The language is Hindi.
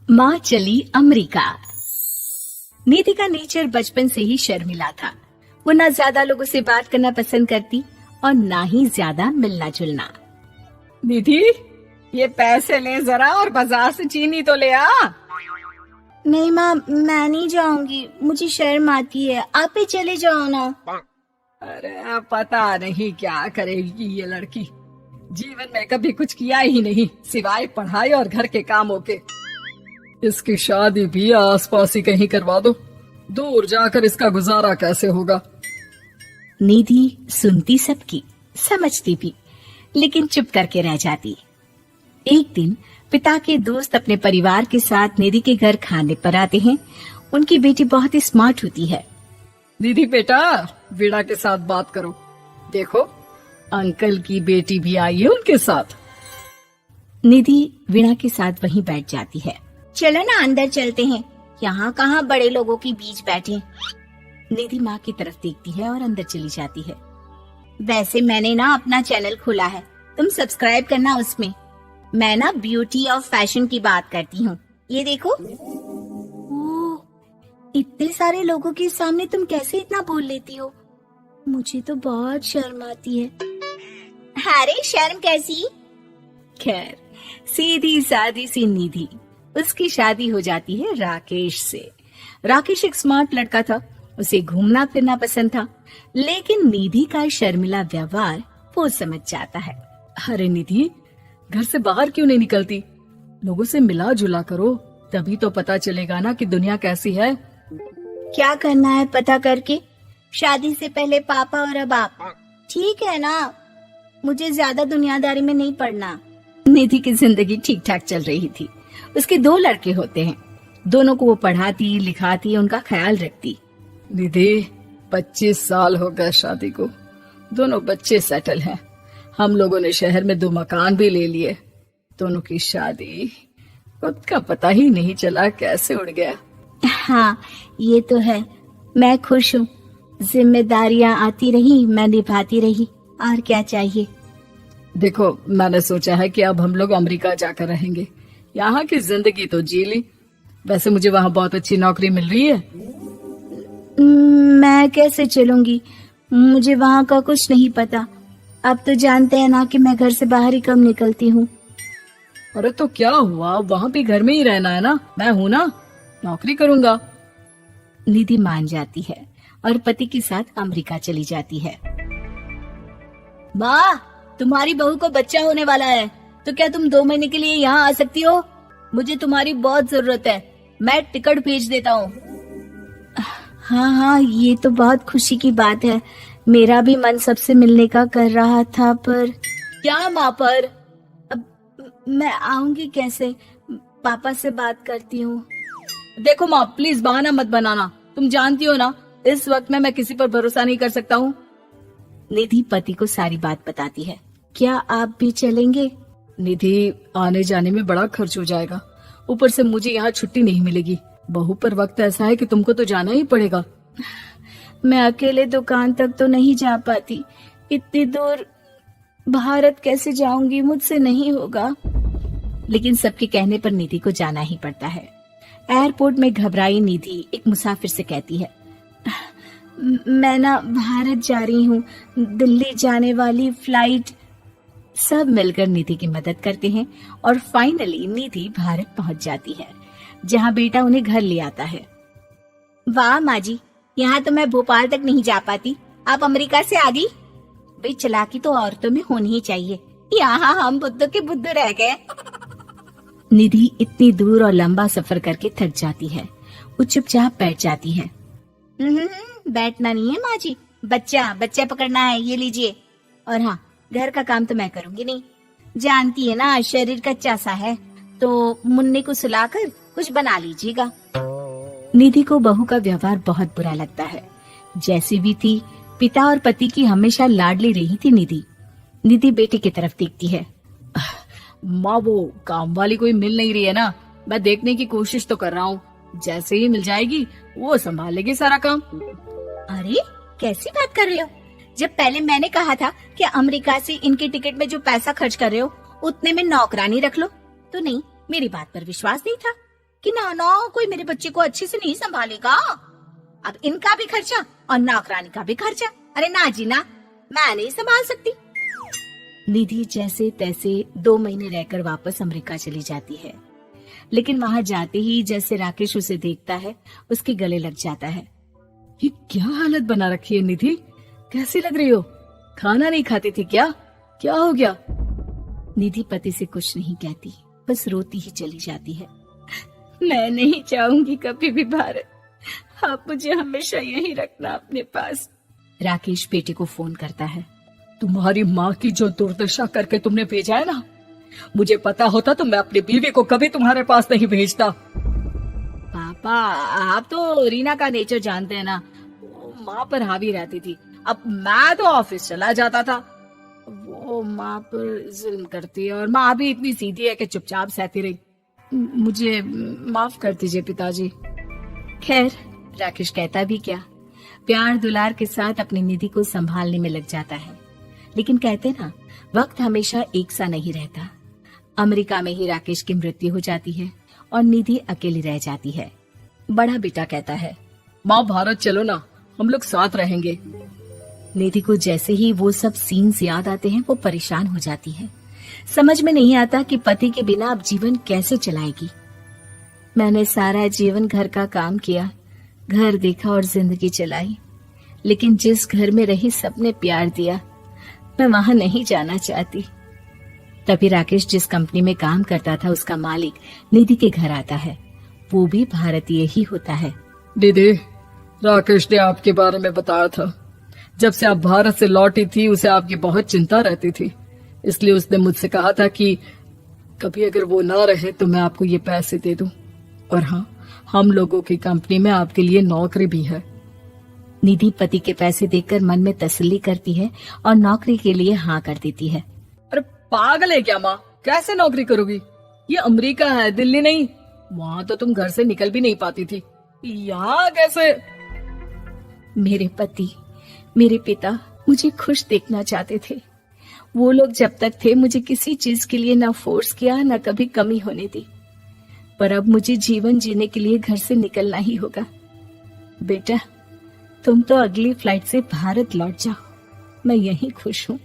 माँ चली अमेरिका। निधि का नेचर बचपन से ही शर्मिला था। वो ना ज्यादा लोगों से बात करना पसंद करती और ना ही ज्यादा मिलना जुलना। निधि, ये पैसे ले जरा और बाजार से चीनी तो ले आ। नहीं माँ, मैं नहीं जाऊंगी, मुझे शर्म आती है, आप ही चले जाओ ना। अरे पता नहीं क्या करेगी ये लड़की। जीवन में कभी कुछ किया ही नहीं सिवाय पढ़ाई और घर के कामों के। इसकी शादी भी आसपास ही कहीं करवा दो, दूर जाकर इसका गुजारा कैसे होगा। निधि सुनती सबकी, समझती भी, लेकिन चुप करके रह जाती। एक दिन पिता के दोस्त अपने परिवार के साथ निधि के घर खाने पर आते हैं। उनकी बेटी बहुत ही स्मार्ट होती है। निधि बेटा, वीणा के साथ बात करो। देखो, अंकल की बेटी भी आई है उनके साथ। निधि वीणा के साथ वहीं बैठ जाती है। चलो ना अंदर चलते हैं, यहाँ कहाँ बड़े लोगों के बीच बैठे। निधि माँ की तरफ देखती है और अंदर चली जाती है। वैसे मैंने ना अपना चैनल खोला है, तुम सब्सक्राइब करना उसमें। मैं ना ब्यूटी और फैशन की बात करती हूँ। ये देखो। ओह, इतने सारे लोगों के सामने तुम कैसे इतना बोल लेती हो? मुझे तो बहुत शर्म आती है। अरे शर्म कैसी? खैर, सीधी सादी सी निधि। उसकी शादी हो जाती है राकेश से। राकेश एक स्मार्ट लड़का था, उसे घूमना फिरना पसंद था, लेकिन निधि का शर्मिला व्यवहार वो समझ जाता है। अरे निधि, घर से बाहर क्यों नहीं निकलती? लोगों से मिला जुला करो, तभी तो पता चलेगा ना कि दुनिया कैसी है। क्या करना है पता करके? शादी से पहले पापा और अब आप। ठीक है ना, मुझे ज्यादा दुनियादारी में नहीं पड़ना। निधि की जिंदगी ठीक ठाक चल रही थी। उसके 2 लड़के होते हैं, दोनों को वो पढ़ाती लिखाती, उनका ख्याल रखती। निधि, 25 साल हो गए शादी को, दोनों बच्चे सेटल हैं। हम लोगों ने शहर में 2 मकान भी ले लिए। दोनों की शादी खुद का पता ही नहीं चला कैसे उड़ गया। हाँ, ये तो है। मैं खुश हूँ, जिम्मेदारियाँ आती रही, मैं निभाती रही, और क्या चाहिए। देखो, मैंने सोचा है कि अब हम लोग अमेरिका जाकर रहेंगे। यहाँ की जिंदगी तो जी ली। वैसे मुझे वहाँ बहुत अच्छी नौकरी मिल रही है। मैं कैसे चलूंगी? मुझे वहाँ का कुछ नहीं पता। अब तो जानते हैं ना कि मैं घर से बाहर ही कम निकलती हूँ। अरे तो क्या हुआ, वहाँ भी घर में ही रहना है ना, मैं हूँ ना, नौकरी करूँगा। निधि मान जाती है और पति के साथ अमेरिका चली जाती है। माँ, तुम्हारी बहू को बच्चा होने वाला है, तो क्या तुम 2 महीने के लिए यहाँ आ सकती हो? मुझे तुम्हारी बहुत जरूरत है, मैं टिकट भेज देता हूँ। हाँ हाँ, ये तो बहुत खुशी की बात है। मेरा भी मन सबसे मिलने का कर रहा था, पर क्या माँ पर? अब मैं आऊंगी कैसे? पापा से बात करती हूँ। देखो माँ, प्लीज बहाना मत बनाना। तुम जानती हो ना, इस वक्त में मैं किसी पर भरोसा नहीं कर सकता हूँ। निधि पति को सारी बात बताती है। क्या आप भी चलेंगे? निधि, आने जाने में बड़ा खर्च हो जाएगा, ऊपर से मुझे यहाँ छुट्टी नहीं मिलेगी। बहू पर वक्त ऐसा है कि तुमको तो जाना ही पड़ेगा। मैं अकेले दुकान तक तो नहीं जा पाती, इतनी दूर भारत कैसे जाऊंगी? मुझसे नहीं होगा। लेकिन सबके कहने पर निधि को जाना ही पड़ता है। एयरपोर्ट में घबराई निधि एक मुसाफिर से कहती है, मैं ना भारत जा रही हूँ, दिल्ली जाने वाली फ्लाइट। सब मिलकर निधि की मदद करते हैं और फाइनली निधि भारत पहुंच जाती है, जहां बेटा उन्हें घर ले आता है। वाह माँ जी, यहाँ तो मैं भोपाल तक नहीं जा पाती, आप अमेरिका से आ गई। भाई चालाकी तो औरतों में होनी ही चाहिए, यहाँ हम बुद्धू के बुद्धू रह गए। निधि इतनी दूर और लंबा सफर करके थक जाती है। वो चुपचाप बैठ जाती है। बैठना नहीं है माँ जी, बच्चा पकड़ना है, ये लीजिए। और हाँ, घर का काम तो मैं करूंगी नहीं, जानती है ना शरीर कच्चा सा है, तो मुन्ने को सुलाकर कुछ बना लीजिएगा। निधि को बहू का व्यवहार बहुत बुरा लगता है। जैसी भी थी, पिता और पति की हमेशा लाडली रही थी निधि। निधि बेटे की तरफ देखती है। माँ, वो काम वाली कोई मिल नहीं रही है ना, मैं देखने की कोशिश तो कर रहा हूँ। जैसे ही मिल जाएगी वो संभालेगी सारा काम। अरे कैसी बात कर रहे हो? जब पहले मैंने कहा था कि अमेरिका से इनके टिकट में जो पैसा खर्च कर रहे हो उतने में नौकरानी रख लो, तो नहीं, मेरी बात पर विश्वास नहीं था। कि ना कोई मेरे बच्चे को अच्छे से नहीं संभालेगा। अब इनका भी खर्चा और नौकरानी का भी खर्चा। अरे ना जी ना, मैं नहीं संभाल सकती। निधि जैसे तैसे 2 महीने रहकर वापस अमेरिका चली जाती है, लेकिन वहां जाते ही जैसे राकेश उसे देखता है उसके गले लग जाता है। ये क्या हालत बना रखी है निधि, कैसी लग रही हो? खाना नहीं खाती थी क्या? क्या हो गया? निधि पति से कुछ नहीं कहती, बस रोती ही चली जाती है। मैं नहीं चाहूंगी कभी भी भारत, आप मुझे हमेशा यहीं रखना अपने पास। राकेश बेटे को फोन करता है। तुम्हारी माँ की जो दुर्दशा करके तुमने भेजा है ना, मुझे पता होता तो मैं अपनी बीवी को कभी तुम्हारे पास नहीं भेजता। पापा, आप तो रीना का नेचर जानते हैं ना, वो माँ पर हावी रहती थी। अब मैं तो ऑफिस चला जाता था, वो माँ पर जुल्म करती है और माँ भी इतनी सीधी है कि चुपचाप सहती रही। मुझे माफ कर दीजिए पिताजी। खैर, राकेश कहता भी क्या, प्यार दुलार के साथ अपनी निधि को संभालने में लग जाता है। लेकिन कहते ना, वक्त हमेशा एक सा नहीं रहता। अमेरिका में ही राकेश की मृत्यु हो जाती है और निधि अकेली रह जाती है। बड़ा बेटा कहता है, माँ भारत चलो ना, हम लोग साथ रहेंगे। निधि को जैसे ही वो सब सीन्स याद आते हैं वो परेशान हो जाती है। समझ में नहीं आता कि पति के बिना अब जीवन कैसे चलाएगी। मैंने सारा जीवन घर का काम किया, घर देखा और जिंदगी चलाई, लेकिन जिस घर में रही सबने प्यार दिया, मैं वहां नहीं जाना चाहती। तभी राकेश जिस कंपनी में काम करता था उसका मालिक निधि के घर आता है। वो भी भारतीय ही होता है। दीदी, राकेश ने आपके बारे में बताया था। जब से आप भारत से लौटी थी उसे आपकी बहुत चिंता रहती थी, इसलिए उसने मुझसे कहा था कि कभी अगर वो ना रहे तो मैं आपको ये पैसे दे दूं। और हाँ, हम लोगों की कंपनी में आपके लिए नौकरी भी है। निधि पति के पैसे देखकर मन में तसल्ली करती है और नौकरी के लिए हाँ कर देती है। अरे पागल है क्या माँ, कैसे नौकरी करोगी? ये अमेरिका है, दिल्ली नहीं। वहाँ तो तुम घर से निकल भी नहीं पाती थी, यहाँ कैसे? मेरे पति, मेरे पिता मुझे खुश देखना चाहते थे। वो लोग जब तक थे मुझे किसी चीज के लिए ना फोर्स किया, ना कभी कमी होने दी। पर अब मुझे जीवन जीने के लिए घर से निकलना ही होगा। बेटा, तुम तो अगली फ्लाइट से भारत लौट जाओ, मैं यहीं खुश हूँ।